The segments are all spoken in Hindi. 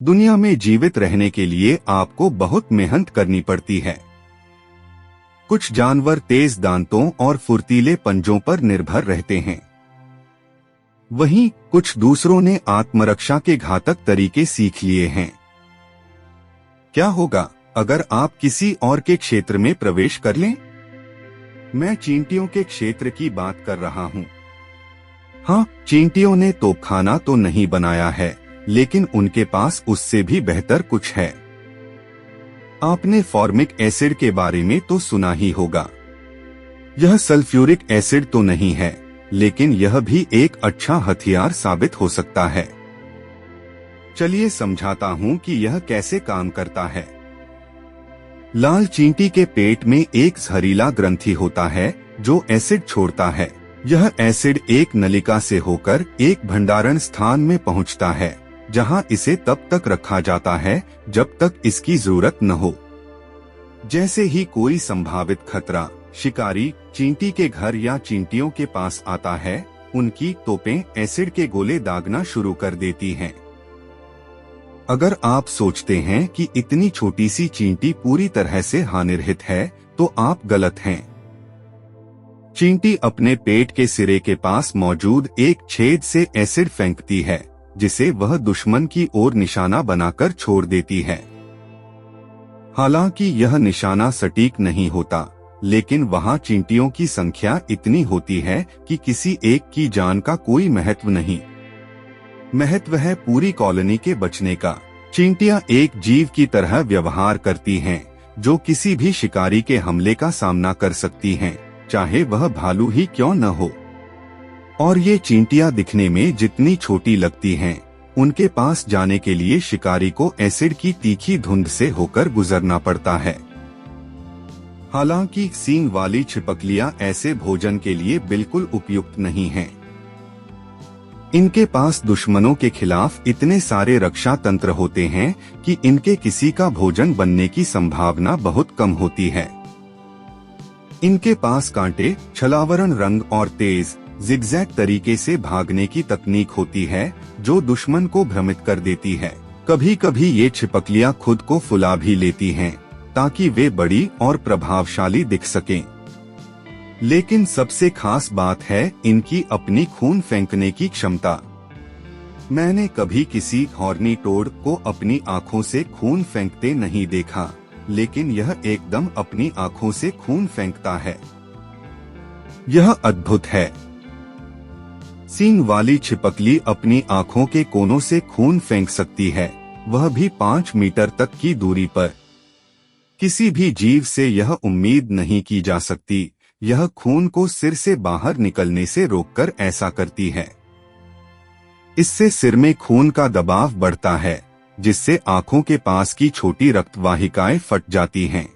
दुनिया में जीवित रहने के लिए आपको बहुत मेहनत करनी पड़ती है। कुछ जानवर तेज दांतों और फुर्तीले पंजों पर निर्भर रहते हैं। वहीं कुछ दूसरों ने आत्मरक्षा के घातक तरीके सीख लिए हैं। क्या होगा अगर आप किसी और के क्षेत्र में प्रवेश कर लें? मैं चींटियों के क्षेत्र की बात कर रहा हूं। हाँ, चींटियों ने तोपखाना तो नहीं बनाया है, लेकिन उनके पास उससे भी बेहतर कुछ है। आपने फॉर्मिक एसिड के बारे में तो सुना ही होगा। यह सल्फ्यूरिक एसिड तो नहीं है, लेकिन यह भी एक अच्छा हथियार साबित हो सकता है। चलिए समझाता हूं कि यह कैसे काम करता है। लाल चींटी के पेट में एक जहरीला ग्रंथि होता है जो एसिड छोड़ता है। यह एसिड एक नलिका से होकर एक भंडारण स्थान में पहुंचता है, जहां इसे तब तक रखा जाता है जब तक इसकी जरूरत न हो। जैसे ही कोई संभावित खतरा शिकारी चींटी के घर या चींटियों के पास आता है, उनकी तोपें एसिड के गोले दागना शुरू कर देती हैं। अगर आप सोचते हैं कि इतनी छोटी सी चींटी पूरी तरह से हानिरहित है, तो आप गलत हैं। चींटी अपने पेट के सिरे के पास मौजूद एक छेद से एसिड फेंकती है, जिसे वह दुश्मन की ओर निशाना बनाकर छोड़ देती है। हालांकि यह निशाना सटीक नहीं होता, लेकिन वहां चींटियों की संख्या इतनी होती है कि किसी एक की जान का कोई महत्व नहीं। महत्व है पूरी कॉलोनी के बचने का। चींटियां एक जीव की तरह व्यवहार करती हैं, जो किसी भी शिकारी के हमले का सामना कर सकती हैं, चाहे वह भालू ही क्यों न हो। और ये चींटियां दिखने में जितनी छोटी लगती हैं, उनके पास जाने के लिए शिकारी को एसिड की तीखी धुंध से होकर गुजरना पड़ता है। हालांकि सींग वाली छिपकलियां ऐसे भोजन के लिए बिल्कुल उपयुक्त नहीं हैं। इनके पास दुश्मनों के खिलाफ इतने सारे रक्षा तंत्र होते हैं कि इनके किसी का भोजन बनने की संभावना बहुत कम होती है। इनके पास कांटे, छलावरण रंग और तेज जिगजैग तरीके से भागने की तकनीक होती है, जो दुश्मन को भ्रमित कर देती है। कभी कभी ये छिपकलियां खुद को फुला भी लेती हैं, ताकि वे बड़ी और प्रभावशाली दिख सकें। लेकिन सबसे खास बात है इनकी अपनी खून फेंकने की क्षमता। मैंने कभी किसी हॉर्नी टोड को अपनी आंखों से खून फेंकते नहीं देखा, लेकिन यह एकदम अपनी आंखों से खून फेंकता है। यह अद्भुत है। सींग वाली छिपकली अपनी आंखों के कोनों से खून फेंक सकती है, वह भी 5 मीटर तक की दूरी पर। किसी भी जीव से यह उम्मीद नहीं की जा सकती। यह खून को सिर से बाहर निकलने से रोककर ऐसा करती है। इससे सिर में खून का दबाव बढ़ता है, जिससे आंखों के पास की छोटी रक्तवाहिकाएं फट जाती हैं।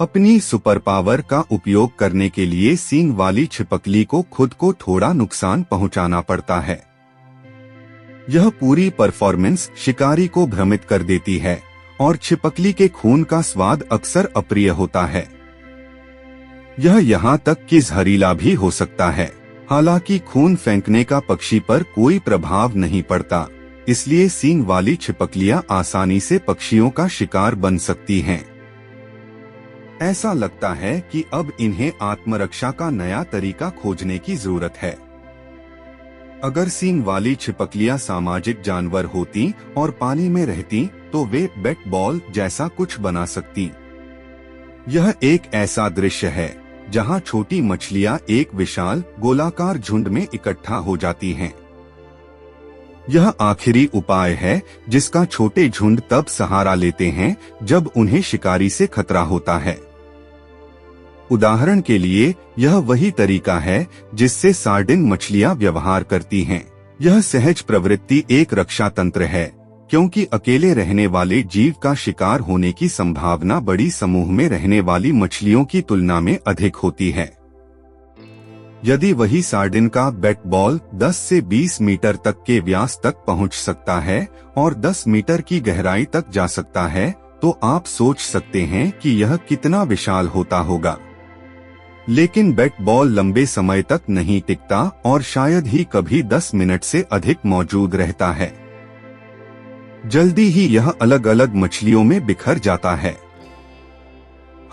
अपनी सुपर पावर का उपयोग करने के लिए सींग वाली छिपकली को खुद को थोड़ा नुकसान पहुंचाना पड़ता है। यह पूरी परफॉर्मेंस शिकारी को भ्रमित कर देती है, और छिपकली के खून का स्वाद अक्सर अप्रिय होता है। यह यहाँ तक कि जहरीला भी हो सकता है। हालांकि खून फेंकने का पक्षी पर कोई प्रभाव नहीं पड़ता, इसलिए सींग वाली छिपकलियां आसानी से पक्षियों का शिकार बन सकती हैं। ऐसा लगता है कि अब इन्हें आत्मरक्षा का नया तरीका खोजने की जरूरत है। अगर सींग वाली छिपकलियां सामाजिक जानवर होती और पानी में रहती, तो वे बैट बॉल जैसा कुछ बना सकती। यह एक ऐसा दृश्य है जहां छोटी मछलियां एक विशाल गोलाकार झुंड में इकट्ठा हो जाती हैं। यह आखिरी उपाय है जिसका छोटे झुंड तब सहारा लेते हैं जब उन्हें शिकारी से खतरा होता है। उदाहरण के लिए, यह वही तरीका है जिससे सार्डिन मछलियां व्यवहार करती हैं। यह सहज प्रवृत्ति एक रक्षा तंत्र है, क्योंकि अकेले रहने वाले जीव का शिकार होने की संभावना बड़ी समूह में रहने वाली मछलियों की तुलना में अधिक होती है। यदि वही सार्डिन का बैट बॉल 10 से 20 मीटर तक के व्यास तक पहुंच सकता है और 10 मीटर की गहराई तक जा सकता है, तो आप सोच सकते हैं कि यह कितना विशाल होता होगा। लेकिन बैट बॉल लंबे समय तक नहीं टिकता और शायद ही कभी 10 मिनट से अधिक मौजूद रहता है। जल्दी ही यह अलग अलग मछलियों में बिखर जाता है।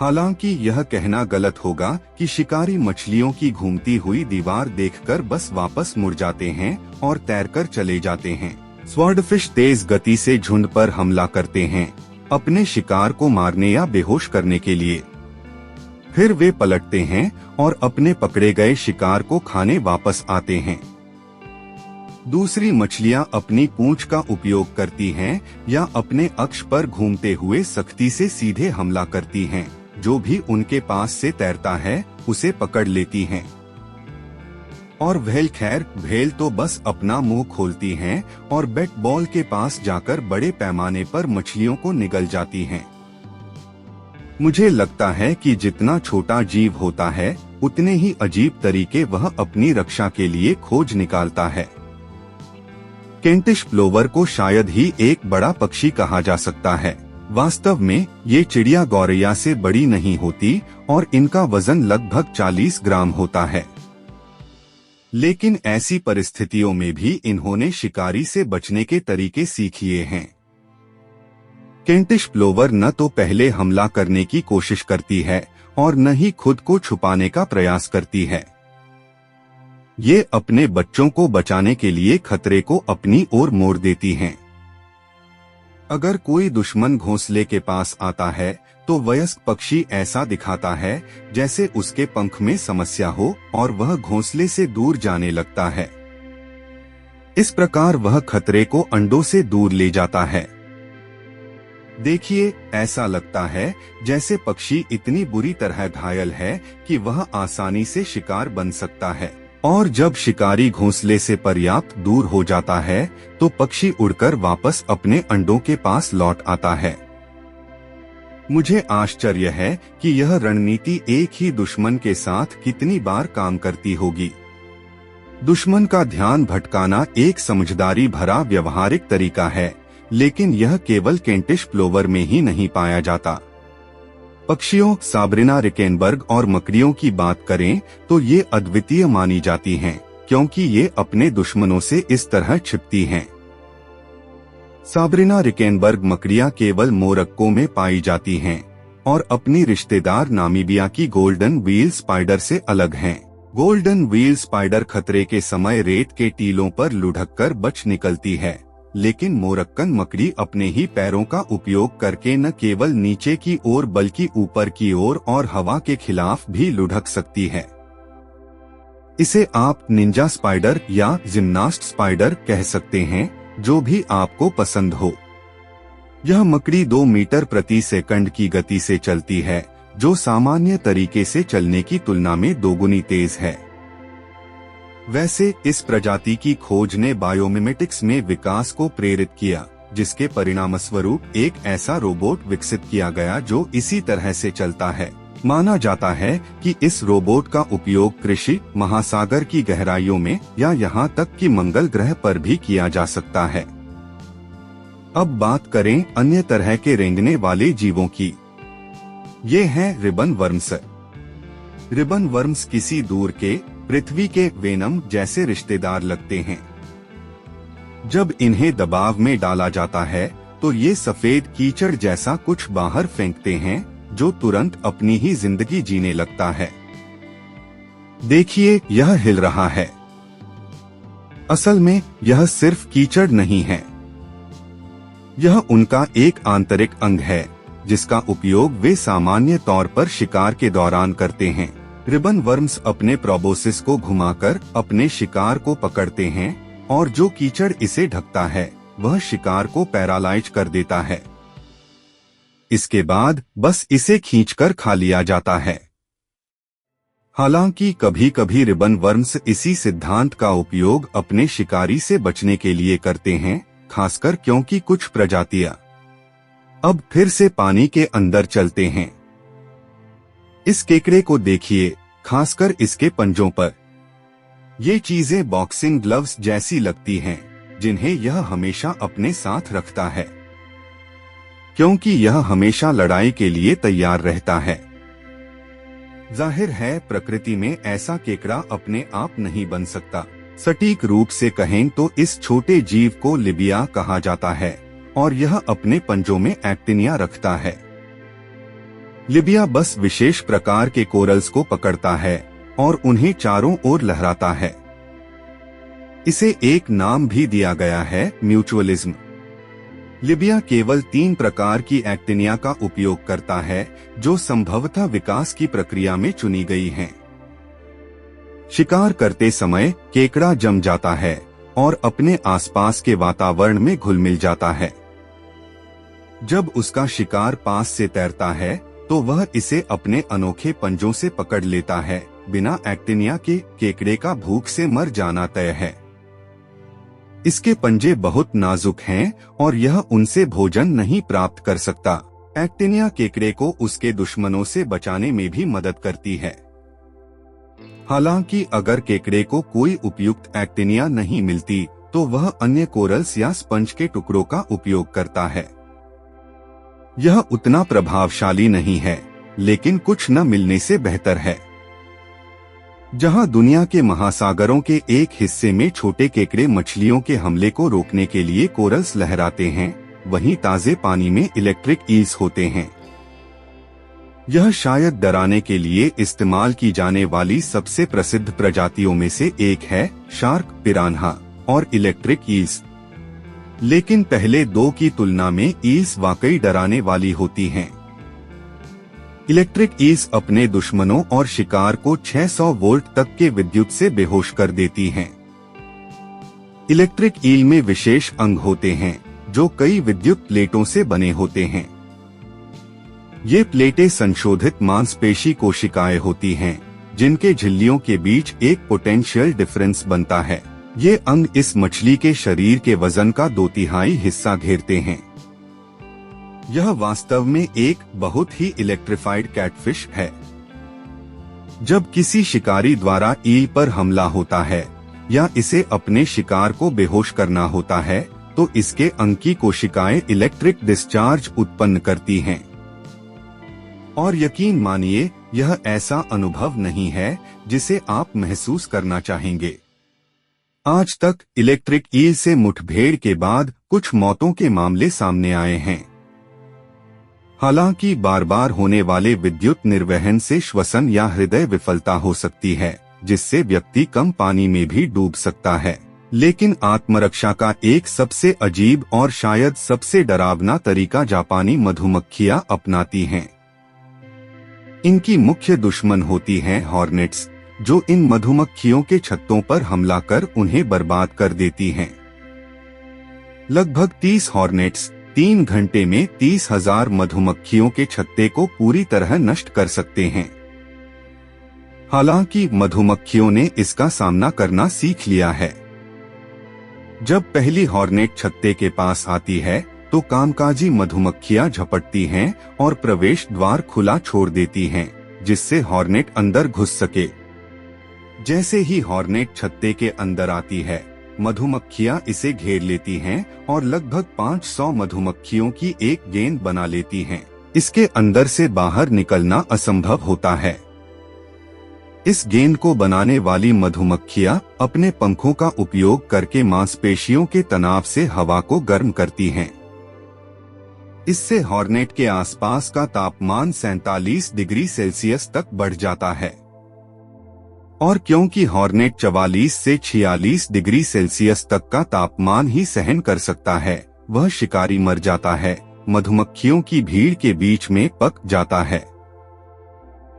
हालांकि यह कहना गलत होगा कि शिकारी मछलियों की घूमती हुई दीवार देखकर बस वापस मुड़ जाते हैं और तैरकर चले जाते हैं। स्वॉर्डफिश तेज गति से झुंड पर हमला करते हैं, अपने शिकार को मारने या बेहोश करने के लिए। फिर वे पलटते हैं और अपने पकड़े गए शिकार को खाने वापस आते हैं। दूसरी मछलियां अपनी पूंछ का उपयोग करती हैं या अपने अक्ष पर घूमते हुए सख्ती से सीधे हमला करती हैं। जो भी उनके पास से तैरता है उसे पकड़ लेती हैं। और व्हेल तो बस अपना मुंह खोलती हैं और बैट बॉल के पास जाकर बड़े पैमाने पर मछलियों को निगल जाती हैं। मुझे लगता है कि जितना छोटा जीव होता है उतने ही अजीब तरीके वह अपनी रक्षा के लिए खोज निकालता है। केंटिश प्लोवर को शायद ही एक बड़ा पक्षी कहा जा सकता है। वास्तव में ये चिड़िया गौरैया से बड़ी नहीं होती और इनका वजन लगभग 40 ग्राम होता है। लेकिन ऐसी परिस्थितियों में भी इन्होंने शिकारी से बचने के तरीके सीख लिए हैं। केंटिश प्लोवर न तो पहले हमला करने की कोशिश करती है और न ही खुद को छुपाने का प्रयास करती है। ये अपने बच्चों को बचाने के लिए खतरे को अपनी ओर मोड़ देती हैं। अगर कोई दुश्मन घोंसले के पास आता है तो वयस्क पक्षी ऐसा दिखाता है जैसे उसके पंख में समस्या हो और वह घोंसले से दूर जाने लगता है। इस प्रकार वह खतरे को अंडों से दूर ले जाता है। देखिए, ऐसा लगता है जैसे पक्षी इतनी बुरी तरह घायल है कि वह आसानी से शिकार बन सकता है। और जब शिकारी घोंसले से पर्याप्त दूर हो जाता है तो पक्षी उड़कर वापस अपने अंडों के पास लौट आता है। मुझे आश्चर्य है कि यह रणनीति एक ही दुश्मन के साथ कितनी बार काम करती होगी। दुश्मन का ध्यान भटकाना एक समझदारी भरा व्यवहारिक तरीका है, लेकिन यह केवल केंटिश प्लोवर में ही नहीं पाया जाता। पक्षियों साब्रिना रिकेनबर्ग और मकड़ियों की बात करें तो ये अद्वितीय मानी जाती हैं, क्योंकि ये अपने दुश्मनों से इस तरह छिपती हैं। साब्रिना रिकेनबर्ग मकड़ियां केवल मोरक्को में पाई जाती हैं और अपनी रिश्तेदार नामीबिया की गोल्डन व्हील स्पाइडर से अलग हैं। गोल्डन व्हील स्पाइडर खतरे के समय रेत के टीलों पर लुढ़ककर बच निकलती है, लेकिन मोरक्कन मकड़ी अपने ही पैरों का उपयोग करके न केवल नीचे की ओर बल्कि ऊपर की ओर और हवा के खिलाफ भी लुढ़क सकती है। इसे आप निंजा स्पाइडर या जिम्नास्ट स्पाइडर कह सकते हैं, जो भी आपको पसंद हो। यह मकड़ी 2 मीटर प्रति सेकंड की गति से चलती है, जो सामान्य तरीके से चलने की तुलना में दोगुनी तेज है। वैसे इस प्रजाति की खोज ने बायोमिमेटिक्स में विकास को प्रेरित किया, जिसके परिणामस्वरूप एक ऐसा रोबोट विकसित किया गया जो इसी तरह से चलता है। माना जाता है कि इस रोबोट का उपयोग कृषि, महासागर की गहराइयों में या यहाँ तक कि मंगल ग्रह पर भी किया जा सकता है। अब बात करें अन्य तरह के रेंगने वाले जीवों की। ये हैं रिबन वर्म्स। रिबन वर्म्स किसी दूर के पृथ्वी के वेनम जैसे रिश्तेदार लगते हैं। जब इन्हें दबाव में डाला जाता है तो ये सफेद कीचड़ जैसा कुछ बाहर फेंकते हैं, जो तुरंत अपनी ही जिंदगी जीने लगता है। देखिए, यह हिल रहा है। असल में यह सिर्फ कीचड़ नहीं है, यह उनका एक आंतरिक अंग है जिसका उपयोग वे सामान्य तौर पर शिकार के दौरान करते हैं। रिबन वर्म्स अपने प्रोबोसिस को घुमाकर अपने शिकार को पकड़ते हैं और जो कीचड़ इसे ढकता है वह शिकार को पैरालाइज कर देता है। इसके बाद बस इसे खींचकर खा लिया जाता है। हालांकि कभी कभी रिबन वर्म्स इसी सिद्धांत का उपयोग अपने शिकारी से बचने के लिए करते हैं, खासकर क्योंकि कुछ प्रजातियां अब फिर से पानी के अंदर चलते हैं। इस केकड़े को देखिए, खासकर इसके पंजों पर। ये चीजें बॉक्सिंग ग्लव्स जैसी लगती हैं, जिन्हें यह हमेशा अपने साथ रखता है, क्योंकि यह हमेशा लड़ाई के लिए तैयार रहता है। जाहिर है प्रकृति में ऐसा केकड़ा अपने आप नहीं बन सकता। सटीक रूप से कहें तो इस छोटे जीव को लिबिया कहा जाता है और यह अपने पंजों में एक्टिनिया रखता है। लिबिया बस विशेष प्रकार के कोरल्स को पकड़ता है और उन्हें चारों ओर लहराता है। इसे एक नाम भी दिया गया है, म्यूचुअलिज्म। लिबिया केवल 3 प्रकार की एक्टिनिया का उपयोग करता है जो संभवतः विकास की प्रक्रिया में चुनी गई हैं। शिकार करते समय केकड़ा जम जाता है और अपने आसपास के वातावरण में घुल मिल जाता है। जब उसका शिकार पास से तैरता है तो वह इसे अपने अनोखे पंजों से पकड़ लेता है। बिना एक्टिनिया के केकड़े का भूख से मर जाना तय है। इसके पंजे बहुत नाजुक हैं और यह उनसे भोजन नहीं प्राप्त कर सकता। एक्टिनिया केकड़े को उसके दुश्मनों से बचाने में भी मदद करती है। हालांकि अगर केकड़े को कोई उपयुक्त एक्टिनिया नहीं मिलती तो वह अन्य कोरल्स या स्पंज के टुकड़ों का उपयोग करता है। यह उतना प्रभावशाली नहीं है, लेकिन कुछ न मिलने से बेहतर है। जहां दुनिया के महासागरों के एक हिस्से में छोटे केकड़े मछलियों के हमले को रोकने के लिए कोरल्स लहराते हैं, वहीं ताजे पानी में इलेक्ट्रिक ईल्स होते हैं। यह शायद डराने के लिए इस्तेमाल की जाने वाली सबसे प्रसिद्ध प्रजातियों में से एक है, शार्क, पिरान्हा और इलेक्ट्रिक ईल्स। लेकिन पहले 2 की तुलना में ईल्स वाकई डराने वाली होती हैं। इलेक्ट्रिक ईल्स अपने दुश्मनों और शिकार को 600 वोल्ट तक के विद्युत से बेहोश कर देती हैं। इलेक्ट्रिक ईल में विशेष अंग होते हैं जो कई विद्युत प्लेटों से बने होते हैं। ये प्लेटें संशोधित मांसपेशी कोशिकाएं होती हैं, जिनके झिल्लियों के बीच एक पोटेंशियल डिफरेंस बनता है। ये अंग इस मछली के शरीर के वजन का 2/3 हिस्सा घेरते हैं। यह वास्तव में एक बहुत ही इलेक्ट्रिफाइड कैटफिश है। जब किसी शिकारी द्वारा ईल पर हमला होता है या इसे अपने शिकार को बेहोश करना होता है तो इसके अंग की कोशिकाएं इलेक्ट्रिक डिस्चार्ज उत्पन्न करती हैं। और यकीन मानिए, यह ऐसा अनुभव नहीं है जिसे आप महसूस करना चाहेंगे। आज तक इलेक्ट्रिक ईल से मुठभेड़ के बाद कुछ मौतों के मामले सामने आए हैं। हालांकि बार बार होने वाले विद्युत निर्वहन से श्वसन या हृदय विफलता हो सकती है, जिससे व्यक्ति कम पानी में भी डूब सकता है। लेकिन आत्मरक्षा का एक सबसे अजीब और शायद सबसे डरावना तरीका जापानी मधुमक्खियां अपनाती हैं। इनकी मुख्य दुश्मन होती हैं हॉर्नेट्स, जो इन मधुमक्खियों के छत्तों पर हमला कर उन्हें बर्बाद कर देती हैं। लगभग 30 हॉर्नेट्स 3 घंटे में 30,000 मधुमक्खियों के छत्ते को पूरी तरह नष्ट कर सकते हैं। हालांकि मधुमक्खियों ने इसका सामना करना सीख लिया है। जब पहली हॉर्नेट छत्ते के पास आती है तो कामकाजी मधुमक्खियां झपटती हैं और प्रवेश द्वार खुला छोड़ देती हैं, जिससे हॉर्नेट अंदर घुस सके। जैसे ही हॉर्नेट छत्ते के अंदर आती है, मधुमक्खियां इसे घेर लेती हैं और लगभग 500 मधुमक्खियों की एक गेंद बना लेती हैं। इसके अंदर से बाहर निकलना असंभव होता है। इस गेंद को बनाने वाली मधुमक्खियां अपने पंखों का उपयोग करके मांसपेशियों के तनाव से हवा को गर्म करती हैं। इससे हॉर्नेट के आसपास का तापमान 47 डिग्री सेल्सियस तक बढ़ जाता है। और क्योंकि हॉर्नेट 44 से 46 डिग्री सेल्सियस तक का तापमान ही सहन कर सकता है, वह शिकारी मर जाता है, मधुमक्खियों की भीड़ के बीच में पक जाता है।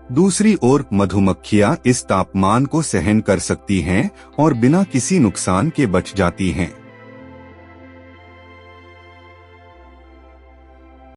दूसरी ओर मधुमक्खियां इस तापमान को सहन कर सकती हैं और बिना किसी नुकसान के बच जाती हैं।